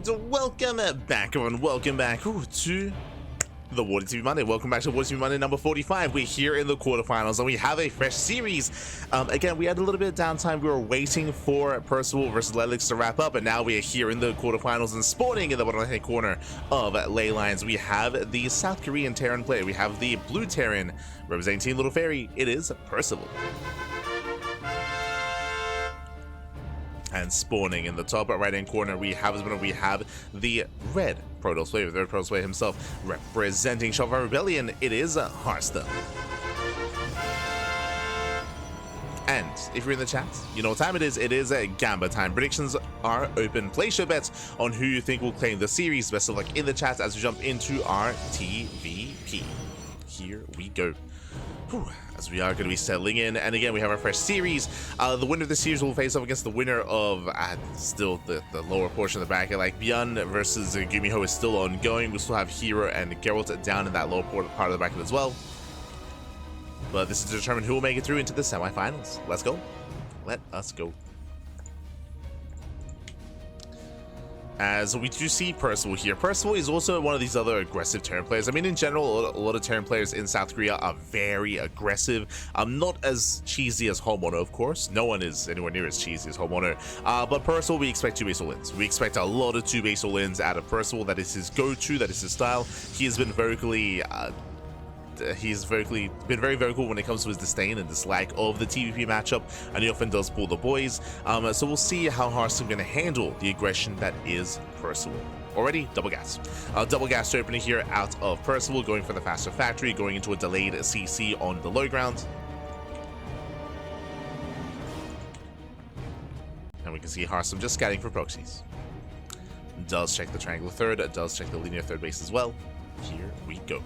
And welcome back, everyone. Welcome back to the WardiTV Monday. Welcome back to WardiTV Monday number 45. We're here in the quarterfinals and we have a fresh series. Again, we had a little bit of downtime. We were waiting for Percival versus Lelix to wrap up, and now we are here in the quarterfinals and spawning in the bottom right-hand corner of ley lines. We have the South Korean Terran player. We have the blue Terran representing Team Little Fairy. It is Percival. And spawning in the top right-hand corner, we have the red Protoss player, the red Protoss player himself, representing Shopify Rebellion. It is Harstem. And if you're in the chat, you know what time it is. It is Gamba time. Predictions are open. Place your bets on who you think will claim the series. Best of luck in the chat as we jump into our TvP. Here we go. As we are going to be settling in, and again we have our fresh series. The winner of the series will face off against the winner of still the lower portion of the bracket. Like Byun versus Gumiho is still ongoing. We still have Hero and Geralt down in that lower part of the bracket as well. But this is to determine who will make it through into the semifinals. Let's go. Let us go. As we do see Percival here. Percival is also one of these other aggressive Terran players. I mean, in general, a lot of Terran players in South Korea are very aggressive. Not as cheesy as Homeowner, of course. No one is anywhere near as cheesy as Homeowner. But Percival, we expect 2 base all-ins. We expect a lot of 2 base all-ins out of Percival. That is his go-to. That is his style. He has been vocally... he's been very vocal when it comes to his disdain and dislike of the TvP matchup, and he often does pull the boys. So we'll see how Harstem going to handle the aggression that is Percival. Already double gas. Double gas opening here out of Percival, going for the faster factory, going into a delayed CC on the low ground. And we can see Harstem just scouting for proxies. Does check the triangular third, does check the linear third base as well. Here we go.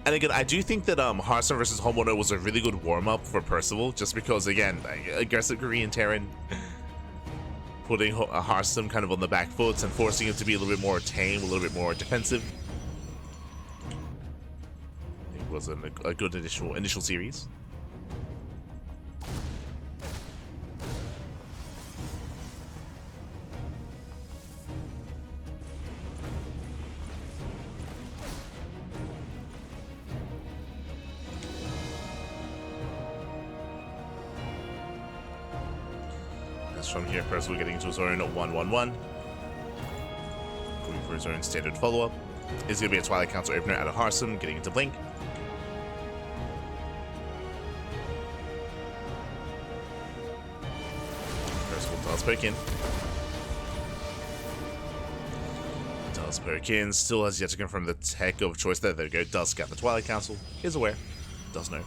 And again, I do think that Harstem versus Homeowner was a really good warm-up for Percival, just because, again, aggressive Korean Terran, putting Harstem kind of on the back foot and forcing him to be a little bit more tame, a little bit more defensive. I think it was a good initial series. From here, Percival getting into his own 1-1-1. Going for his own standard follow-up. Is going to be a Twilight Council opener out of Harstem, getting into Blink. Percival does poke in. Does poke in. Still has yet to confirm the tech of choice there. There we go. Does scout the Twilight Council. Is aware. Does know.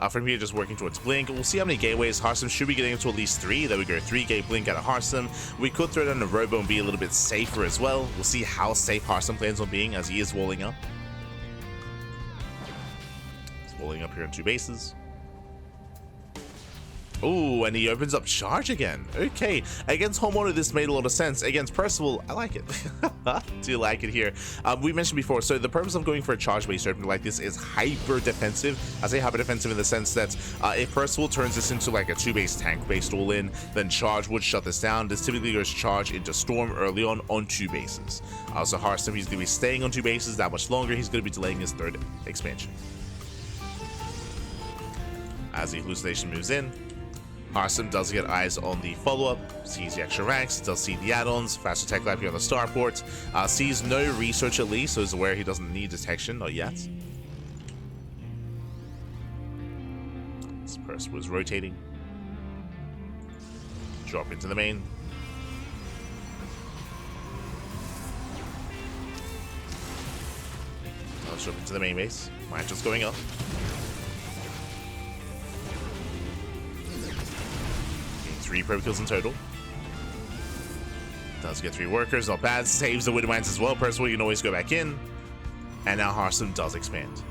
From here, just working towards Blink. We'll see how many gateways. Harstem should be getting into at least 3. There we go, 3 gate Blink out of Harstem. We could throw down a Robo and be a little bit safer as well. We'll see how safe Harstem plans on being as he is walling up. He's walling up here on 2 bases. Oh, and he opens up charge again. Okay, against Homeowner, this made a lot of sense. Against Percival, I like it. Do like it here. We mentioned before, so the purpose of going for a charge-based opener like this is hyper-defensive. I say hyper-defensive in the sense that if Percival turns this into like a 2-base tank-based all-in, then charge would shut this down. This typically goes charge into Storm early on 2 bases. So Harstem, he's going to be staying on 2 bases that much longer. He's going to be delaying his 3rd expansion. As the hallucination moves in, Harstem does get eyes on the follow-up, sees the extra ranks, does see the add-ons, faster tech life here on the starport, sees no research at least, so is aware he doesn't need detection, not yet. This person was rotating. Drop into the main. Does drop into the main base. Match just going up. 3 probe kills in total. Does get 3 workers, not bad. Saves the Widowmines as well. Percival, you can always go back in. And now Harstem does expand.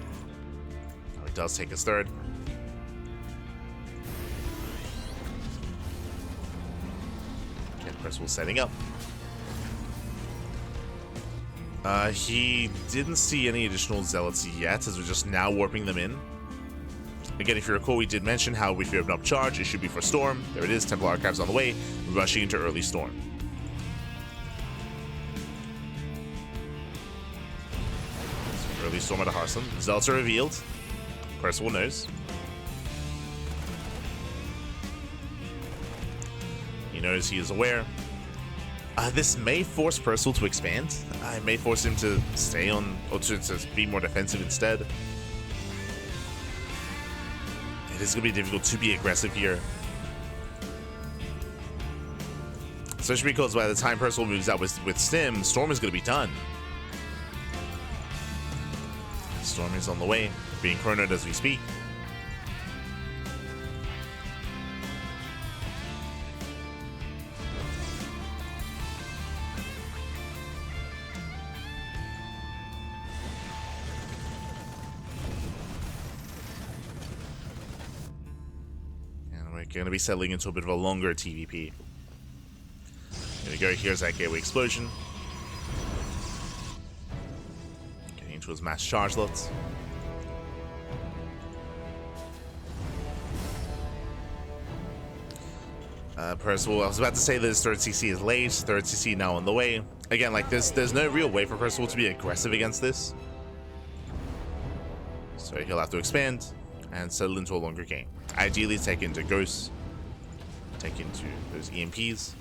Now he does take his 3rd. Okay, Percival setting up. He didn't see any additional zealots yet, as we're just now warping them in. Again, if you recall, we did mention how if you open up charge, it should be for Storm. There it is, Temple Archives on the way, rushing into early Storm. Early storm at a Harstem. Zelda revealed. Percival knows. He knows, he is aware. This may force Percival to expand. It may force him to stay on, or to be more defensive instead. It is going to be difficult to be aggressive here. Especially because by the time Percival moves out with Stim, Storm is going to be done. Storm is on the way, being chronoed as we speak. And we're going to be settling into a bit of a longer TvP. Here we go, here's that gateway explosion. Getting into his mass charge lots. Percival, I was about to say that his third CC is late, third CC now on the way. Again, like this, there's no real way for Percival to be aggressive against this. So he'll have to expand and settle into a longer game. Ideally take into Ghosts, take into those EMPs.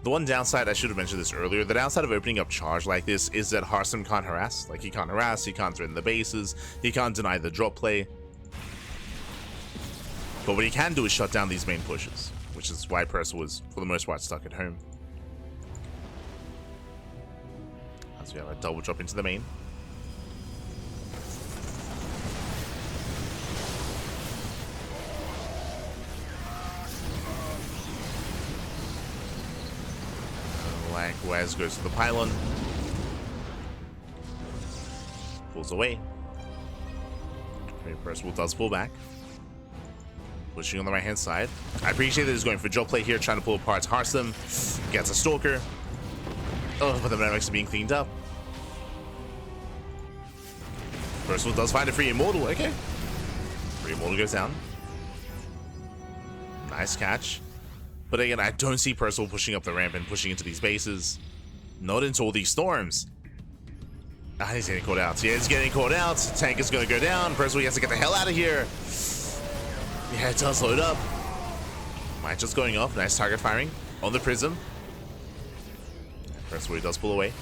The one downside, I should have mentioned this earlier, the downside of opening up charge like this is that Harstem can't harass. Like, he can't harass, he can't threaten the bases, he can't deny the drop play. But what he can do is shut down these main pushes, which is why Percival was, for the most part, stuck at home. As we have a double drop into the main. Waz goes to the pylon. Pulls away. Okay, Percival does pull back. Pushing on the right hand side. I appreciate that he's going for drop play here, trying to pull apart Harstem. Gets a Stalker. Oh, but the dynamics are being cleaned up. Percival does find a free Immortal. Okay. Free Immortal goes down. Nice catch. But again, I don't see Percival pushing up the ramp and pushing into these bases. Not into all these storms. Ah, he's getting caught out. Yeah, he's getting caught out. Tank is going to go down. Percival has to get the hell out of here. Yeah, it does load up. Might just going off. Nice target firing on the Prism. Percival does pull away.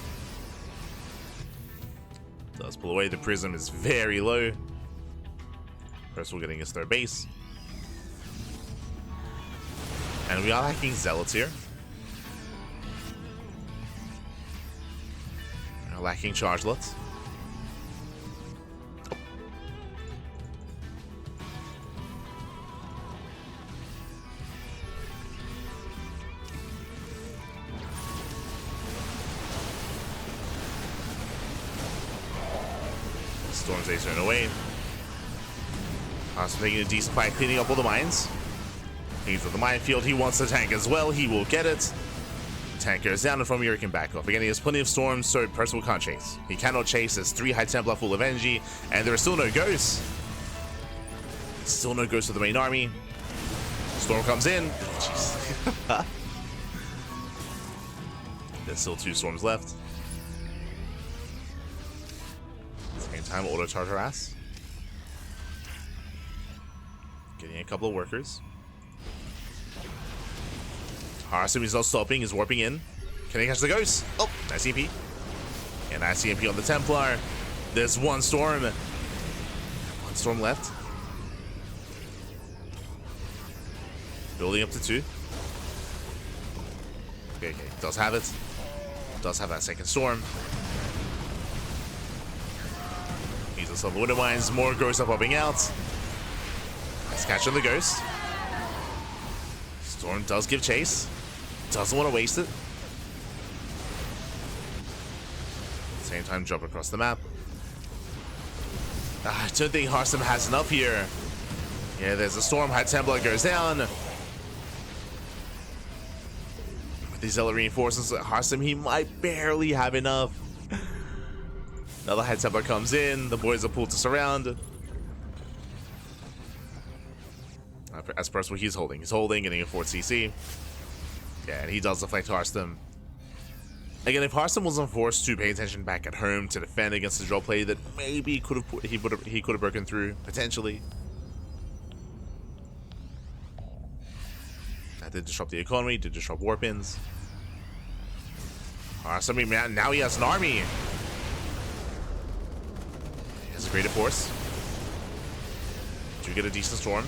Does pull away. The Prism is very low. Percival getting his third base. And we are lacking Zealots here. We're lacking Chargelots. Storm's Ace turn away. Also taking a decent fight, cleaning up all the mines. He's with the minefield. He wants the tank as well. He will get it. Tank goes down, and from here he can back off. Again, he has plenty of storms, so Percival can't chase. He cannot chase. There's 3 High Templar full of energy, and there are still no ghosts. Still no ghosts of the main army. Storm comes in. Jeez. There's still 2 storms left. Same time, auto charge harass. Getting a couple of workers. Harstem is not stopping, he's warping in. Can he catch the ghost? Oh, nice EMP. And nice EMP on the Templar. There's 1 storm. 1 storm left. Building up to 2. Okay, does have it. Does have that second storm. Needs himself Winter Mines. More ghosts are popping out. Let's catch on the ghost. Storm does give chase. Doesn't want to waste it. Same time, drop across the map. I don't think Harstem has enough here. Yeah, there's a storm. High Templar goes down. With these Zealot reinforcements, Harstem, he might barely have enough. Another High Templar comes in. The boys are pulled to surround. As Percival, he's holding, getting a 4 CC. Yeah, and he does deflect Harstem. Again, if Harstem wasn't forced to pay attention back at home to defend against the draw play, that maybe he could have broken through potentially. That did disrupt the economy, did disrupt warp ins. Harstem, now he has an army. He has a greater force. Do get a decent storm.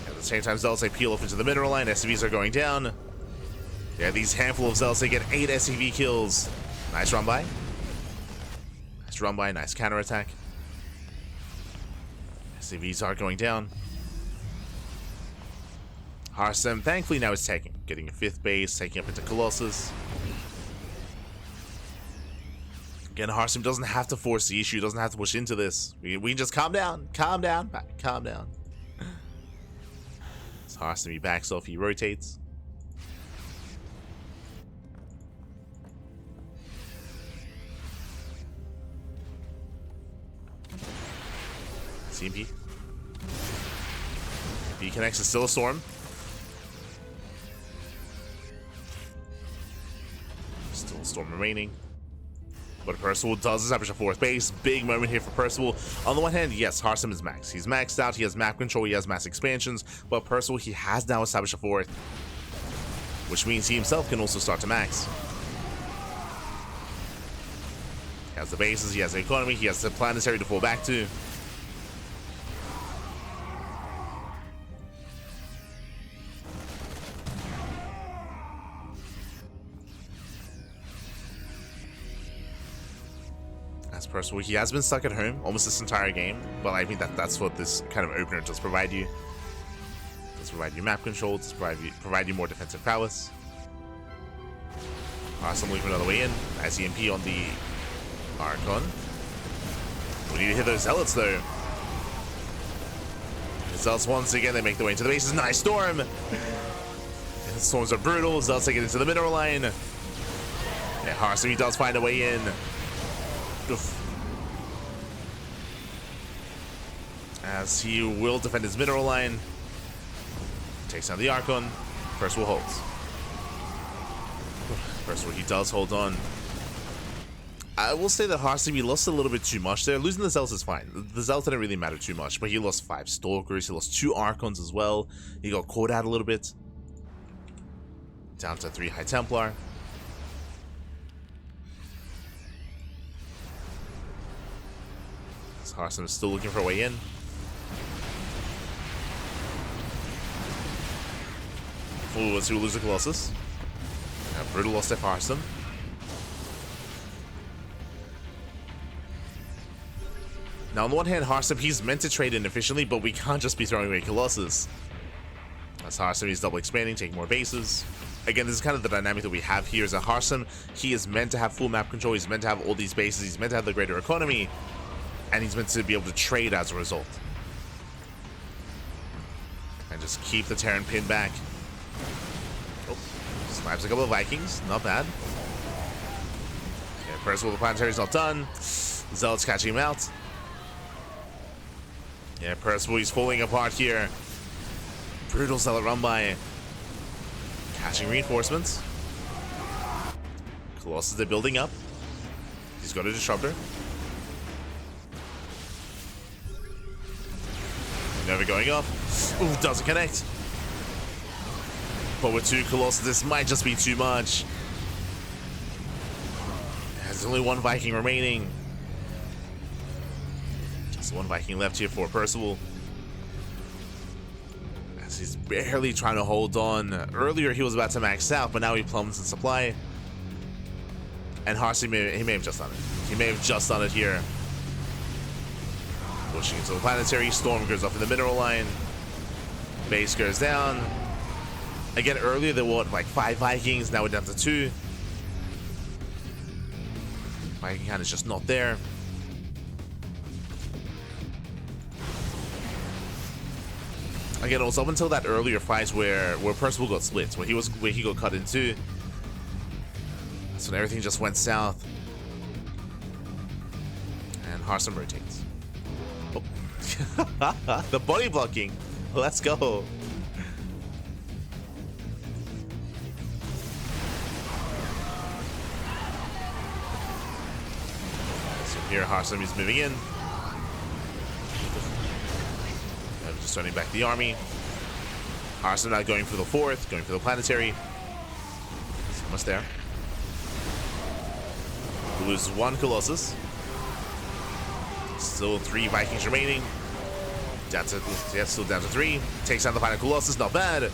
At the same time, Zealots they peel off into the mineral line. SCVs are going down. Yeah, these handful of Zealots, they get 8 SCV kills. Nice run by. Nice run by, nice counterattack. SCVs are going down. Harstem, thankfully now is taking, getting a 5th base, taking up into Colossus. Again, Harstem doesn't have to force the issue, doesn't have to push into this. We just calm down, calm down. So Harstem, he backs off, he rotates. CMP. B connects, is still a storm. Still a storm remaining. But Percival does establish a 4th base. Big moment here for Percival. On the one hand, yes, Harstem is maxed. He's maxed out, he has map control, he has mass expansions. But Percival, he has now established a 4th. Which means he himself can also start to max. He has the bases, he has the economy, he has the planetary to fall back to. Percival, he has been stuck at home almost this entire game, but I think that's what this kind of opener does provide you. It does provide you map control, it does provide you more defensive prowess. Harstem leaving another way in. Nice EMP on the Archon. We need to hit those Zealots though. The Zealots once again, they make their way into the bases. Nice storm! And the storms are brutal. Zealots take it into the mineral line. And Harstem, he does find a way in. Oof. As he will defend his mineral line. Takes down the Archon. Percival holds. Percival, he does hold on. I will say that Harstem, he lost a little bit too much there. Losing the Zealots is fine. The Zealots didn't really matter too much, but he lost 5 Stalkers. He lost 2 Archons as well. He got caught out a little bit. Down to 3 High Templar. Harstem is still looking for a way in. Ooh, let's see who loses the Colossus. Brutal lost F Harstem. Now, on the one hand, Harstem, he's meant to trade inefficiently, but we can't just be throwing away Colossus. As Harstem, he's double expanding, taking more bases. Again, this is kind of the dynamic that we have here. Is that Harstem, he is meant to have full map control, he's meant to have all these bases, he's meant to have the greater economy. And he's meant to be able to trade as a result. And just keep the Terran pinned back. Oh, snipes a couple of Vikings. Not bad. Yeah, Percival, the planetary's not done. Zealots catching him out. Yeah, Percival, he's falling apart here. Brutal Zealot run by. Catching reinforcements. Colossus, they're building up. He's got a disruptor. Never going up. Ooh, doesn't connect. But with 2 Colossus, this might just be too much. There's only 1 Viking remaining. Just 1 Viking left here for Percival. As he's barely trying to hold on. Earlier, he was about to max out, but now he plummets in supply. And Harstem, he may have just done it. He may have just done it here. Pushing into the planetary, storm goes off in the mineral line. Base goes down. Again, earlier there were like 5 Vikings, now we're down to 2. Viking hand is just not there. Again, it was up until that earlier fight where Percival got split, where he got cut in 2. That's when everything just went south. And Harstem rotates. The body blocking. Let's go. So here Harstem is moving in. Just turning back the army. Harstem now going for the 4th, going for the planetary. It's almost there. He loses 1 Colossus. Still 3 Vikings remaining. Down to, yeah, still down to 3. Takes out the final Colossus, not bad.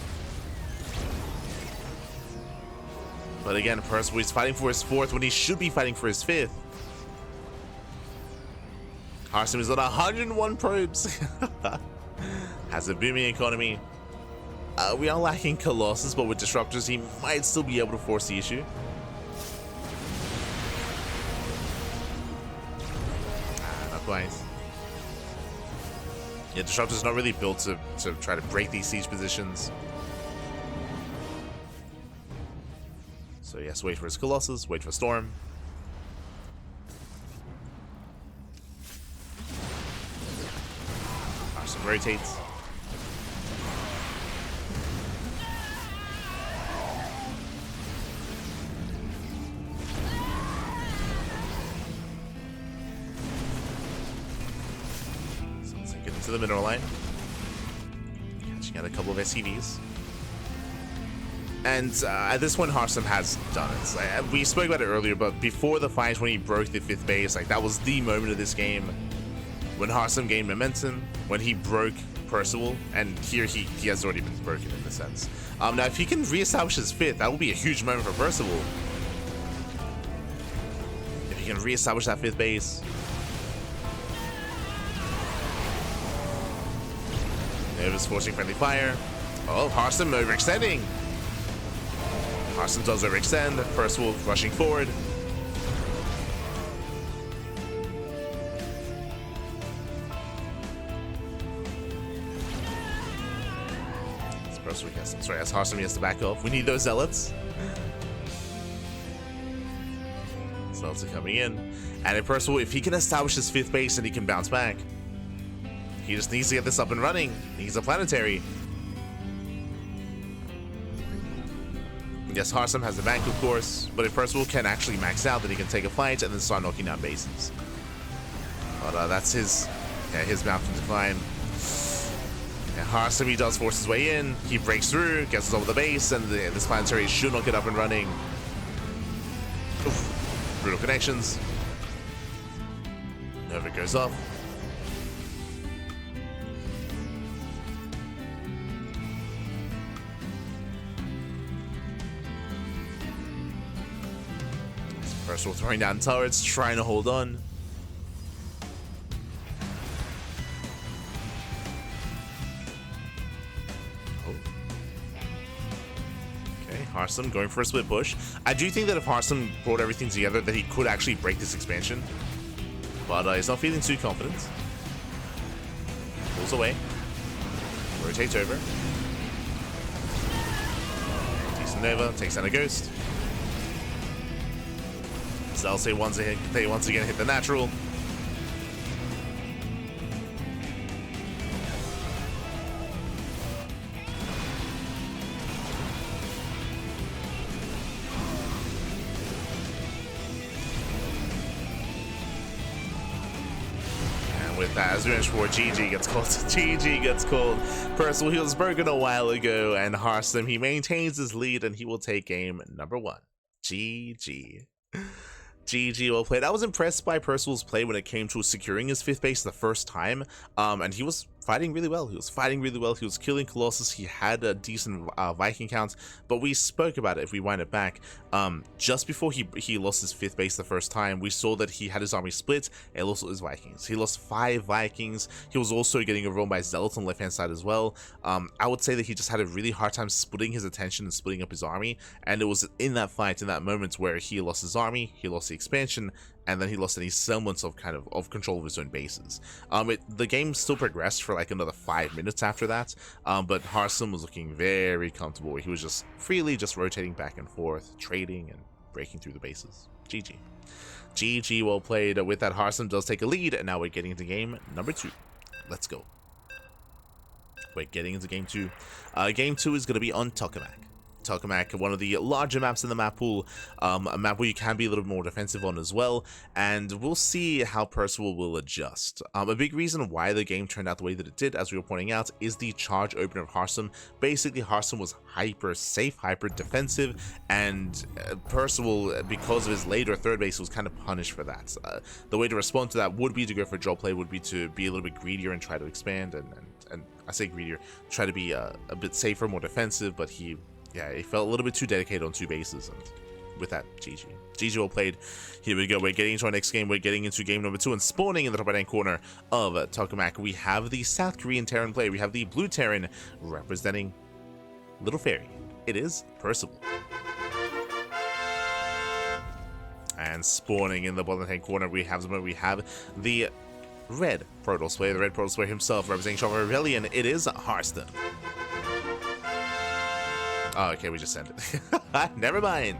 But again, Percival is fighting for his 4th when he should be fighting for his 5th. Harstem is on 101 probes. Has a booming economy. We are lacking Colossus, but with Disruptors, he might still be able to force the issue. Not quite. Yeah, Disruptor's not really built to try to break these siege positions. So yes, wait for his Colossus, wait for Storm. Harstem rotates. To the mineral line, catching out a couple of SCVs, and at this point Harstem has done it. We spoke about it earlier, but before the fight when he broke the 5th base, like that was the moment of this game when Harstem gained momentum, when he broke Percival, and here he has already been broken in this sense. Now if he can reestablish his 5th, that will be a huge moment for Percival. If he can reestablish that 5th base. Nova's forcing friendly fire. Oh, Harstem overextending. Harstem does overextend. Percival rushing forward. It's Percival casting. Sorry, as Harstem has to back off. We need those zealots. Zealots are coming in. And if Percival, if he can establish his 5th base and he can bounce back, he just needs to get this up and running. He's a planetary. Yes, Harstem has the bank, of course, but if Percival can actually max out, then he can take a fight and then start knocking down bases. But that's his mountain decline. Yeah, Harstem, he does force his way in. He breaks through, gets us over the base, and this planetary should not get up and running. Oof. Brutal connections. Nova goes off. Percival throwing down turrets, trying to hold on. Oh. Okay, Harstem going for a split push. I do think that if Harstem brought everything together, that he could actually break this expansion. But he's not feeling too confident. Pulls away. Rotates over. Decent Nova, takes down a Ghost. They once again hit the natural. And with that, as we mentioned before, GG gets called. GG gets called. Percival, he was broken a while ago, and Harstem, he maintains his lead, and he will take game number 1. GG. GG, well played. I was impressed by Percival's play when it came to securing his 5th base the first time, and he was fighting really well. He was killing Colossus. He had a decent Viking count, but we spoke about it if we wind it back. Just before he lost his 5th base the first time, we saw that he had his army split and also his Vikings. He lost 5 Vikings. He was also getting overrun by Zealots on the left hand side as well. I would say that he just had a really hard time splitting his attention and splitting up his army, and it was in that fight, in that moment, where he lost his army, he lost the expansion, and then he lost any semblance of control of his own bases. The game still progressed for like another 5 minutes after that, but Harstem was looking very comfortable. He was just freely rotating back and forth, trading and breaking through the bases. GG. GG, well played. With that, Harstem does take a lead, and now we're getting into game number 2. Let's go. We're getting into game 2. Game 2 is going to be on Tokamak. Tokamak, one of the larger maps in the map pool, a map where you can be a little more defensive on as well, and we'll see how Percival will adjust. A big reason why the game turned out the way that it did, as we were pointing out, is the charge opener of Harstem. Basically, Harstem was hyper safe, hyper defensive, and Percival, because of his later third base, was kind of punished for that. The way to respond to that would be to go for draw play, would be to be a little bit greedier and try to expand, and I say greedier, try to be a bit safer, more defensive, but he felt a little bit too dedicated on 2 bases, and with that, GG. GG well played. Here we go. We're getting into our next game. We're getting into game number 2, and spawning in the top right-hand corner of Tokamak, we have the South Korean Terran player. We have the blue Terran representing Little Fairy. It is Percival. And spawning in the bottom right-hand corner, we have the red Protoss player, the red Protoss player himself, representing Shadow Rebellion. It is Harstem. Oh, okay, we just sent it. Never mind.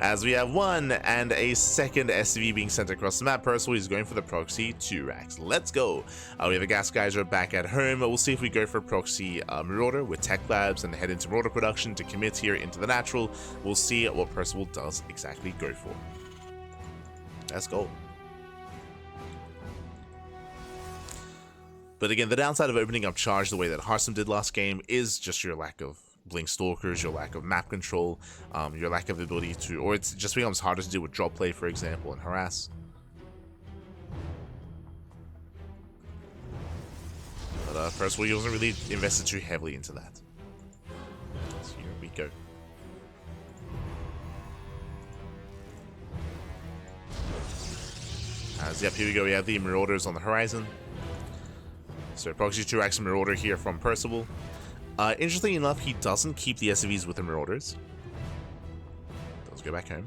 As we have 1 and a second SCV being sent across the map, Percival is going for the proxy 2 racks. Let's go. We have a Gas Geyser back at home. We'll see if we go for proxy Marauder with Tech Labs and head into Marauder production to commit here into the natural. We'll see what Percival does exactly go for. Let's go. But again, the downside of opening up charge the way that Harstem did last game is just your lack of Blink Stalkers, your lack of map control, your lack of ability to, or it just becomes harder to do with drop play, for example, and harass. But Percival, he wasn't really invested too heavily into that. So here we go. Yep, here we go. We have the Marauders on the horizon. So proxy 2 racks Marauder here from Percival. Interestingly enough, he doesn't keep the SCVs with the Marauders. Let's go back home.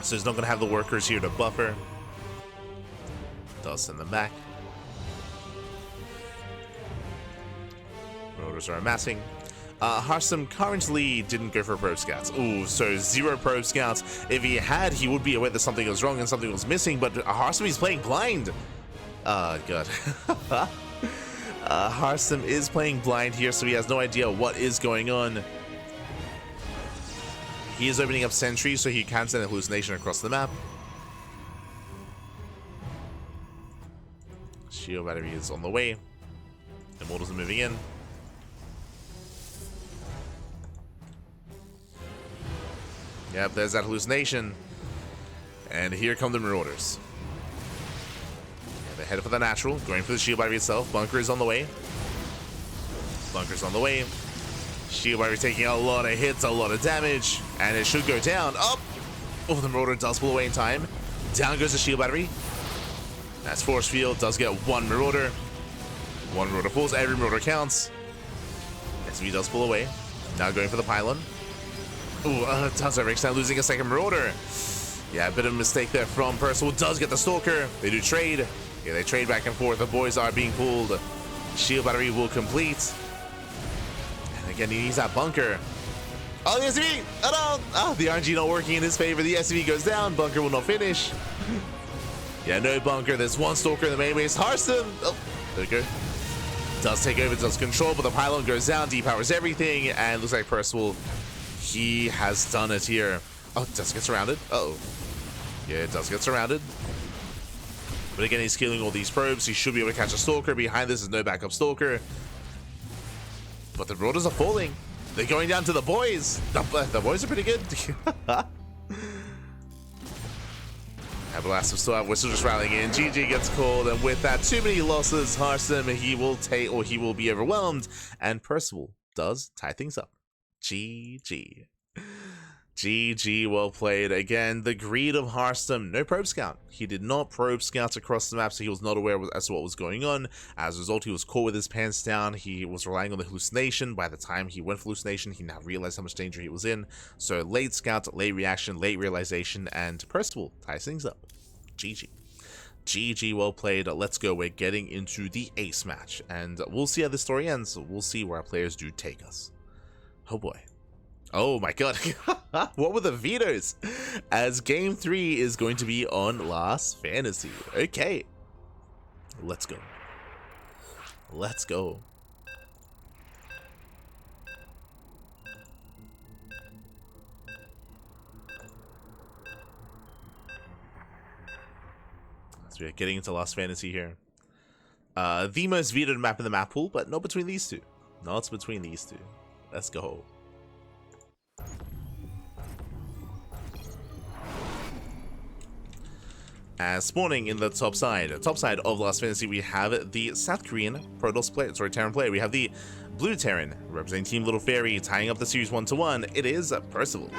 So he's not going to have the workers here to buffer. Does send them back. Marauders are amassing. Harstem currently didn't go for probe scouts. Ooh, so 0 probe scouts. If he had, he would be aware that something was wrong and something was missing, but Harstem is playing blind. God. Harstem is playing blind here, so he has no idea what is going on. He is opening up sentries, so he can send a hallucination across the map. Shield battery is on the way. Immortals are moving in. Yep, there's that hallucination. And here come the Marauders. Yeah, they're headed for the natural, going for the shield battery itself. Bunker is on the way. Bunker's on the way. Shield battery taking a lot of hits, a lot of damage, and it should go down. Up! Oh, the Marauder does pull away in time. Down goes the shield battery. That's force field, does get 1 Marauder. 1 Marauder falls, every Marauder counts. SV does pull away. Now going for the pylon. Ooh, does Rick's losing a second Marauder. Yeah, a bit of a mistake there from Percival. Does get the Stalker. They do trade. Yeah, they trade back and forth. The boys are being pulled. Shield battery will complete. And again, he needs that bunker. Oh, the SCV! Oh, no! Oh, the RNG not working in his favor. The SCV goes down. Bunker will not finish. Yeah, no bunker. There's 1 Stalker in the main base. Harstem! Oh, there we go. Does take over, does control, but the pylon goes down. Depowers everything. And looks like Percival, he has done it here. Oh, it does get surrounded. Uh-oh. Yeah, it does get surrounded. But again, he's killing all these probes. He should be able to catch a Stalker. Behind this is no backup Stalker. But the Marauders are falling. They're going down to the boys. The boys are pretty good. Blast will still have Whistle just rallying in. GG gets called, and with that, too many losses. Harstem, he will be overwhelmed, and Percival does tie things up. GG. GG, well played. Again, the greed of Harstem. No probe scout. He did not probe scout across the map, so he was not aware as to what was going on. As a result, he was caught with his pants down. He was relying on the hallucination. By the time he went for hallucination, he now realized how much danger he was in. So late scout, late reaction, late realization, and Percival ties things up. GG. GG, well played. Let's go. We're getting into the ace match, and we'll see how this story ends. We'll see where our players do take us. Oh boy. Oh my god. What were the vetoes? As game 3 is going to be on Last Fantasy. Okay. Let's go. Let's go. So we're getting into Last Fantasy here. The most vetoed map in the map pool, but not between these two. Not between these two. Let's go. As spawning in the top side of Last Fantasy, we have the South Korean Protoss player, Terran player. We have the Blue Terran representing Team Little Fairy, tying up the series 1-1. It is Percival.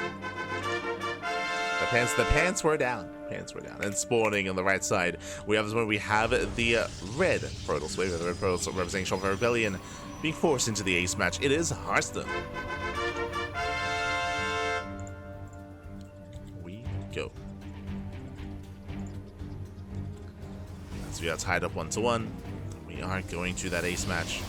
The pants were down. And spawning on the right side, we have the red Protoss player, the red Protoss representing Shopper Rebellion, being forced into the ace match. It is Harstem. We go. As we are tied up 1-1, we are going to that ace match.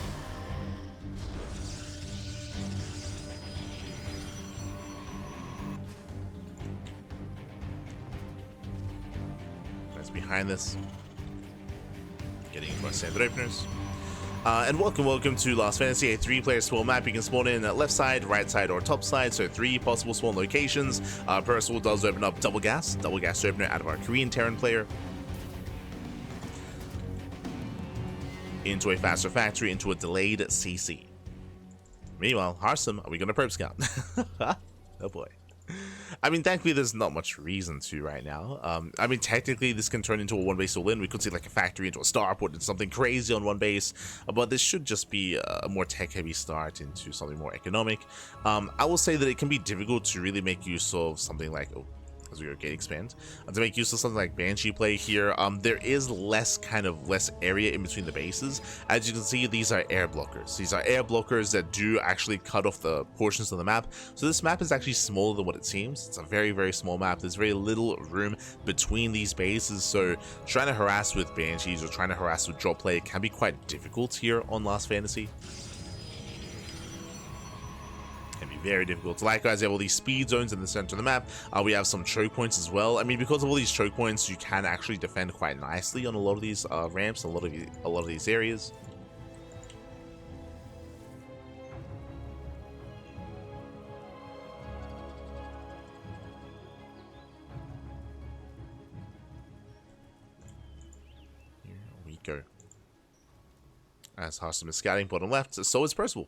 That's behind this. Getting into our standard openers. And welcome to Last Fantasy, a 3-player spawn map. You can spawn in left side, right side, or top side, so 3 possible spawn locations. Percival does open up double gas opener out of our Korean Terran player. Into a faster factory, into a delayed CC. Meanwhile, Harstem, are we going to probe scout? Oh boy. I mean, thankfully, there's not much reason to right now. I mean, technically, this can turn into a 1-base all-in. We could see like a factory into a starport and something crazy on 1 base, but this should just be a more tech-heavy start into something more economic. I will say that it can be difficult to really make use of something like... Oh, as we are gate expand, to make use of something like Banshee play here. There is less area in between the bases. As you can see, these are air blockers. These are air blockers that do actually cut off the portions of the map. So this map is actually smaller than what it seems. It's a very, very small map. There's very little room between these bases. So trying to harass with Banshees or trying to harass with drop play can be quite difficult here on Last Fantasy. Very difficult. Likewise, you have all these speed zones in the center of the map. We have some choke points as well. I mean, because of all these choke points, you can actually defend quite nicely on a lot of these ramps, a lot of these areas. Here we go. As Harstem is scouting bottom left, so is Percival.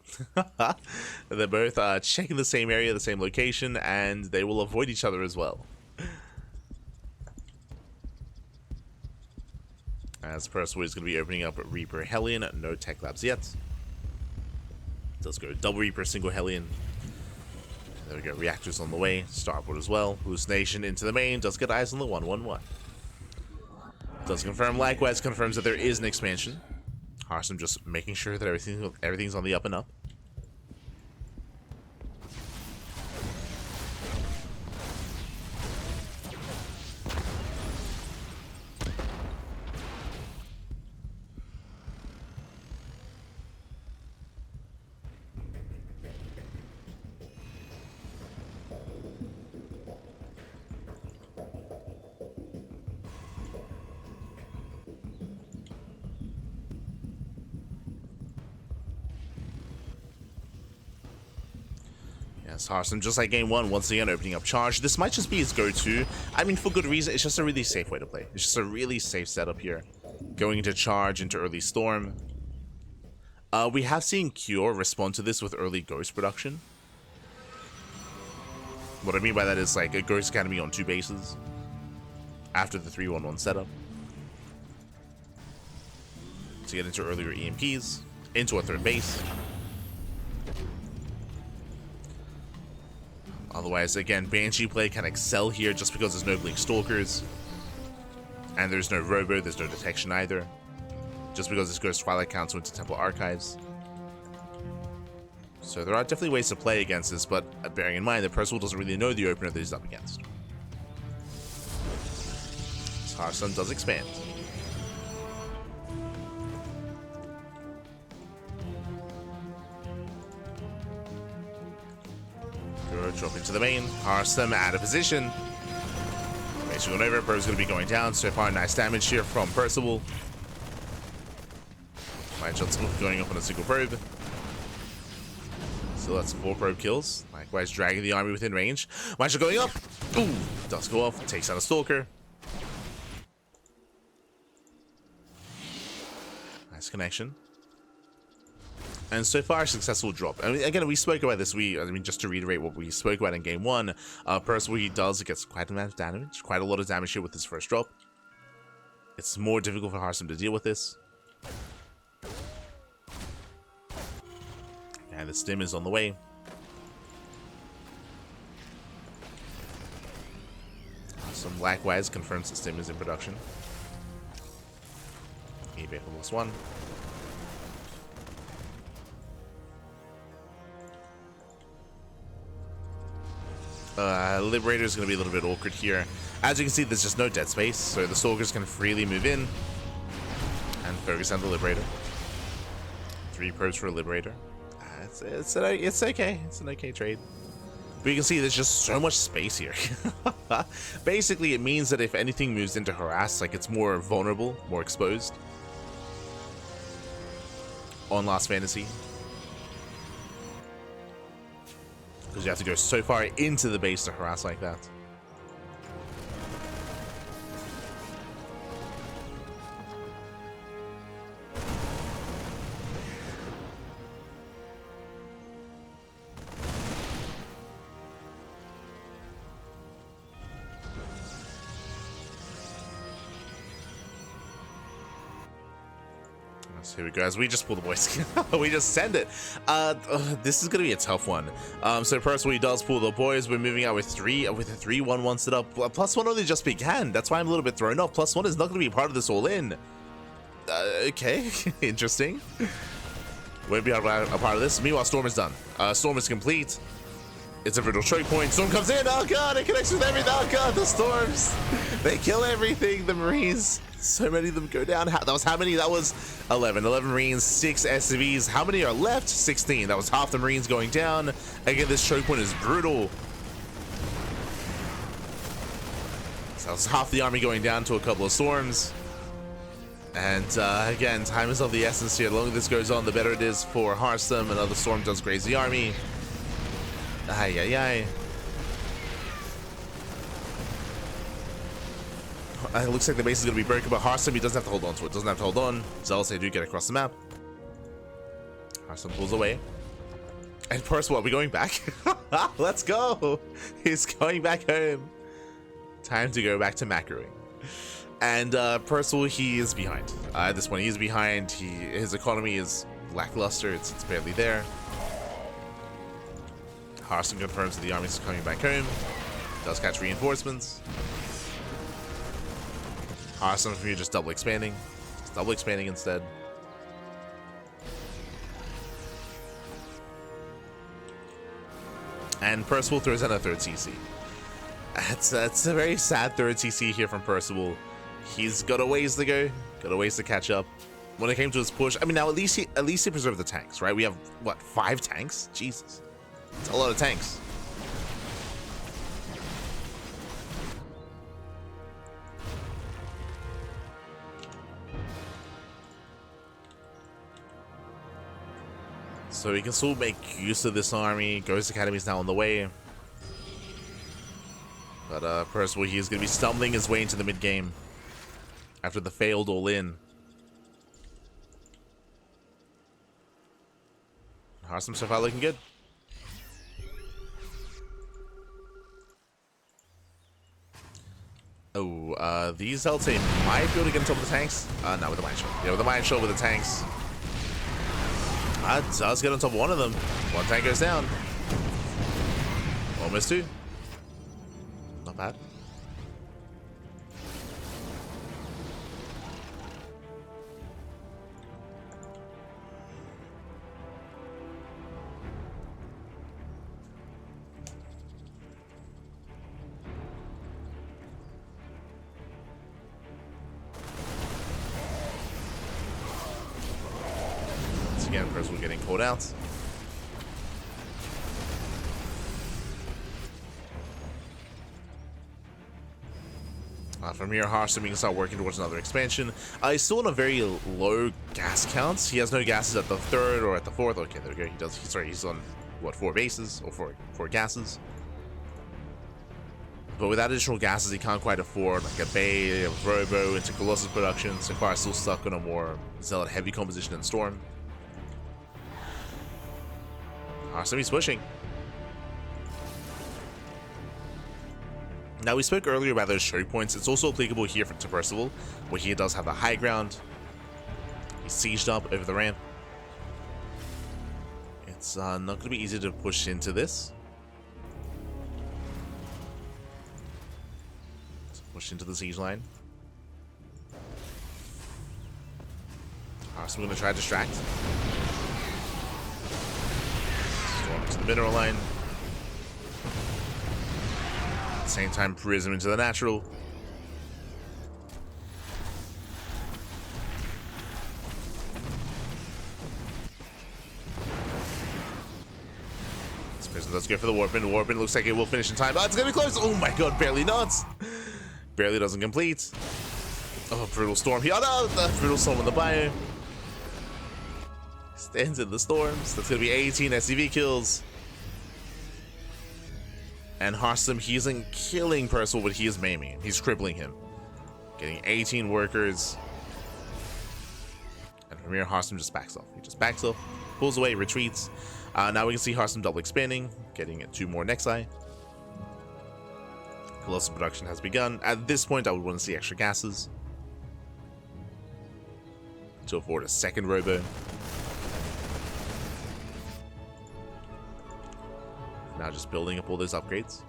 They're both checking the same area, the same location, and they will avoid each other as well. As Percival is going to be opening up Reaper Hellion, no tech labs yet. Does go double Reaper, single Hellion. There we go, reactors on the way, starport as well. Hallucination into the main, does get eyes on the 1-1-1. Does confirm, likewise confirms that there is an expansion. Harstem just making sure that everything's on the up and up. Harstem, just like game 1, once again opening up charge. This might just be his go-to. I mean, for good reason. It's just a really safe way to play. It's just a really safe setup here. Going into charge, into early storm. We have seen Cure respond to this with early Ghost production. What I mean by that is like a Ghost Academy on 2 bases after the 3-1-1 setup. To get into earlier EMPs, into a 3rd base. Otherwise, again, Banshee play can excel here just because there's no Blink Stalkers. And there's no Robo, there's no detection either. Just because this goes Twilight Council into Temple Archives. So there are definitely ways to play against this, but bearing in mind that Percival doesn't really know the opener that he's up against. Harstem does expand. So drop into the main. Harstem out of position. Mage going over. Bro's going to be going down. So far, nice damage here from Percival. Mind shots going up on a single probe. So that's 4 probe kills. Likewise, dragging the army within range. Mind shot going up. Ooh, does go off. Takes out a stalker. Nice connection. And so far, successful drop. I mean, again, we spoke about this. I mean, just to reiterate what we spoke about in game 1, Percival, he gets quite a amount of damage, quite a lot of damage here with his first drop. It's more difficult for Harstem to deal with this. And the stim is on the way. Some likewise confirms the stim is in production. eBay for +1. Liberator is going to be a little bit awkward here. As you can see, there's just no dead space, so the Stalkers can freely move in and focus on the Liberator. 3 probes for a Liberator. It's okay. It's an okay trade. But you can see there's just so much space here. Basically, it means that if anything moves into harass, like, it's more vulnerable, more exposed. On Last Fantasy. Because you have to go so far into the base to harass like that. Here we go, as we just pull the boys. We just send it. This is gonna be a tough one. So Percival, he does pull the boys. We're moving out with a 3-1-1 setup. +1 only just began. That's why I'm a little bit thrown off. +1 is not gonna be a part of this all in. Okay, interesting. Won't be a part of this. Meanwhile, Storm is done. Storm is complete. It's a brutal choke point. Storm comes in. Oh god, it connects with everything. Oh god, the Storms. They kill everything. The Marines. So many of them go down. That was how many? That was 11. 11 Marines, 6 SCVs. How many are left? 16. That was half the Marines going down. Again, this choke point is brutal. So that was half the army going down to a couple of Storms. And again, time is of the essence here. The longer this goes on, the better it is for Harstem. Another Storm does graze the army. Ay, ay, ay. It looks like the base is going to be broken, but Harstem, he doesn't have to hold on to it. Doesn't have to hold on. Zealots, they do get across the map. Harstem pulls away. And Percival, are we going back? Let's go. He's going back home. Time to go back to macroing. And Percival, he is behind. At this point, he is behind. His economy is lackluster. It's barely there. Harstem confirms that the army is coming back home. Does catch reinforcements. Harstem from here just double expanding. Just double expanding instead. And Percival throws in a 3rd CC. That's a very sad 3rd CC here from Percival. He's got a ways to go. Got a ways to catch up. When it came to his push, I mean, now at least he preserved the tanks, right? We have what, 5 tanks? Jesus, it's a lot of tanks. So he can still make use of this army. Ghost Academy is now on the way. But Percival, he is going to be stumbling his way into the mid-game after the failed all-in. Harstem so far looking good. Oh, these I'll say might be able to get on top of the tanks. No, with the mine shell. Yeah, with the mine shell with the tanks. Does get on top of one of them. One tank goes down. Almost 2. Not bad. Again, Percival getting called out. From here, Harstem, we can start working towards another expansion. He's still on a very low gas count. He has no gases at the 3rd or at the 4th. Okay, there we go. He does. Sorry, he's on what, 4 bases or 4 gases. But without additional gases, he can't quite afford like a Bay, a Robo into Colossus production. So far, still stuck on a more Zealot heavy composition in Storm. Harstem, he's pushing. Now, we spoke earlier about those choke points. It's also applicable here to Percival, where he does have the high ground. He's sieged up over the ramp. It's not going to be easy to push into this. Let's push into the siege line. So we're going to try to distract. Storm to the mineral line. Same time, Prism into the natural. This Prism does go for the Warpin. The Warpin looks like it will finish in time. Oh, it's gonna be close. Oh my god, barely not. Barely doesn't complete. Oh, Brutal Storm here. Oh no, the Brutal Storm on the bio. Stands in the storms. That's gonna be 18 SCV kills. And Harstem, he isn't killing Percival, but he is maiming him. He's crippling him. Getting 18 workers. And from here, Harstem just backs off. He just backs off, pulls away, retreats. Now we can see Harstem double expanding, getting 2 more Nexi. Colossus production has begun. At this point, I would want to see extra gases to afford a 2nd Robo. Now just building up all those upgrades.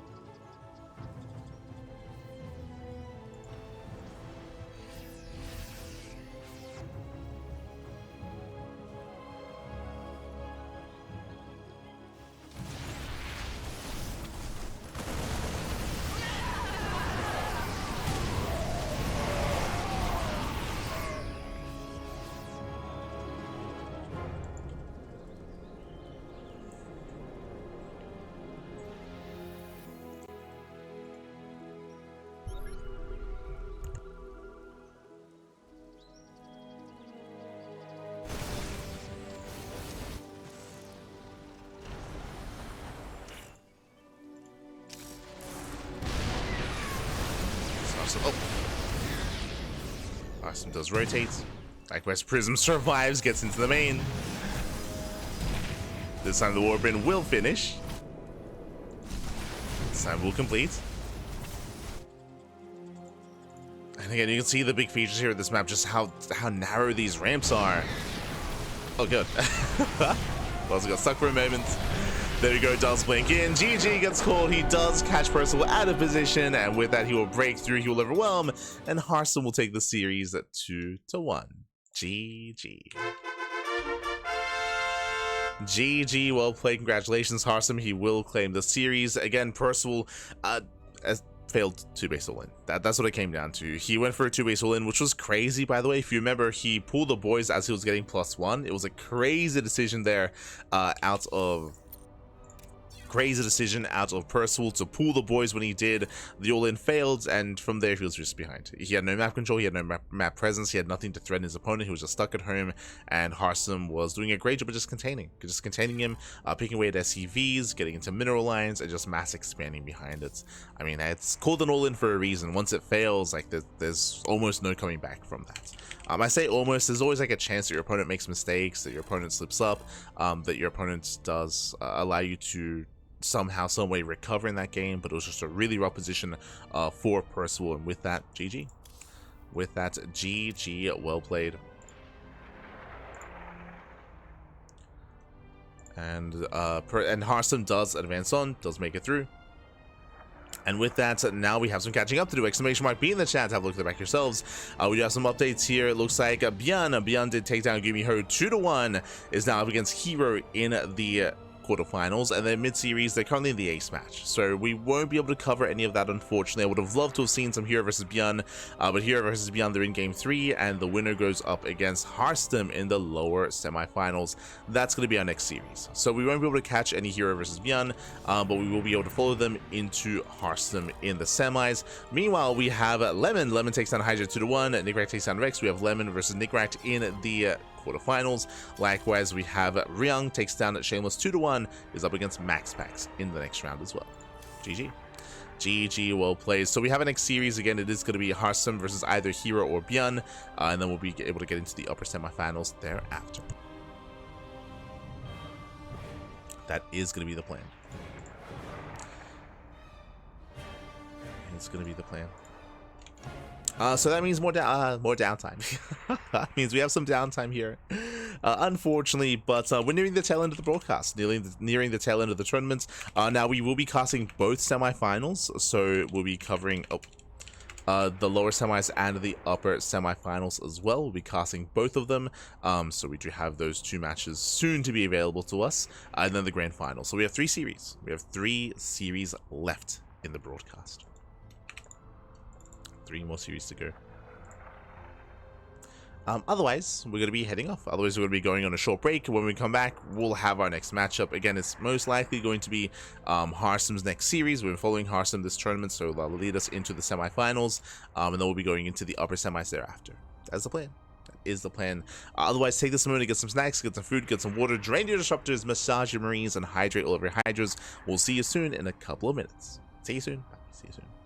Oh. Harstem does rotate. Likewise, Prism survives, gets into the main. This time the Warbin will finish. This time will complete. And again, you can see the big features here of this map, just how narrow these ramps are. Oh, good. Also got stuck for a moment. There we go, does blink in. GG gets called. He does catch Percival out of position, and with that, he will break through, he will overwhelm, and Harstem will take the series at 2-1. GG. GG, well played. Congratulations, Harstem. He will claim the series. Again, Percival has failed 2-base all-in. That's what it came down to. He went for a 2-base all-in, which was crazy, by the way. If you remember, he pulled the boys as he was getting +1. It was a crazy decision there crazy decision out of Percival to pull the boys when he did. The all-in failed, and from there he was just behind. He had no map control, he had no map presence, he had nothing to threaten his opponent. He was just stuck at home, and Harstem was doing a great job of just containing him, picking away at SCVs, getting into mineral lines, and just mass expanding behind it. I mean, it's called an all-in for a reason. Once it fails, like there's almost no coming back from that. I say almost, there's always like a chance that your opponent makes mistakes, that your opponent slips up, that your opponent does allow you to somehow, some way recover in that game, but it was just a really rough position for Percival, and with that, GG. With that, GG, well played. And Harstem does advance on, does make it through. And with that, now we have some catching up to do. Exclamation mark be in the chat. Have a look at the back yourselves. We do have some updates here. It looks like Byan did take down Gumiho 2-1. Is now up against Hero in the quarterfinals, and then mid-series, they're currently in the ace match. So we won't be able to cover any of that, unfortunately. I would have loved to have seen some Hero versus Beyond, but Hero versus Beyond, they're in game 3, and the winner goes up against Harstem in the lower semifinals. That's going to be our next series. So we won't be able to catch any Hero versus Beyond, but we will be able to follow them into Harstem in the semis. Meanwhile, we have Lemon. Lemon takes down Hydra 2-1. Nickrat takes down Rex. We have Lemon versus Nickrat in the quarterfinals. Likewise, we have Ryung takes down Shameless 2-1, is up against Max Pax in the next round as well. GG. GG, well played. So we have a next series. Again, it is going to be Harstem versus either Hero or Beyond, and then we'll be able to get into the upper semifinals thereafter. That is going to be the plan. It's going to be the plan. So that means more downtime. That means we have some downtime here, unfortunately, but we're nearing the tail end of the broadcast, nearing the tail end of the tournament. Now we will be casting both semifinals, so we'll be covering the lower semis and the upper semifinals as well. We'll be casting both of them, so we do have those 2 matches soon to be available to us, and then the grand final. So we have 3 series. We have 3 series left in the broadcast. 3 more series to go. Otherwise, we're going to be heading off. Otherwise, we're going to be going on a short break. When we come back, we'll have our next matchup. Again, it's most likely going to be Harstem's next series. We've been following Harstem this tournament, so that'll lead us into the semifinals, and then we'll be going into the upper semis thereafter. That's the plan. That is the plan. Otherwise, take this moment to get some snacks, get some food, get some water, drain your disruptors, massage your marines, and hydrate all of your hydras. We'll see you soon in a couple of minutes. See you soon. See you soon.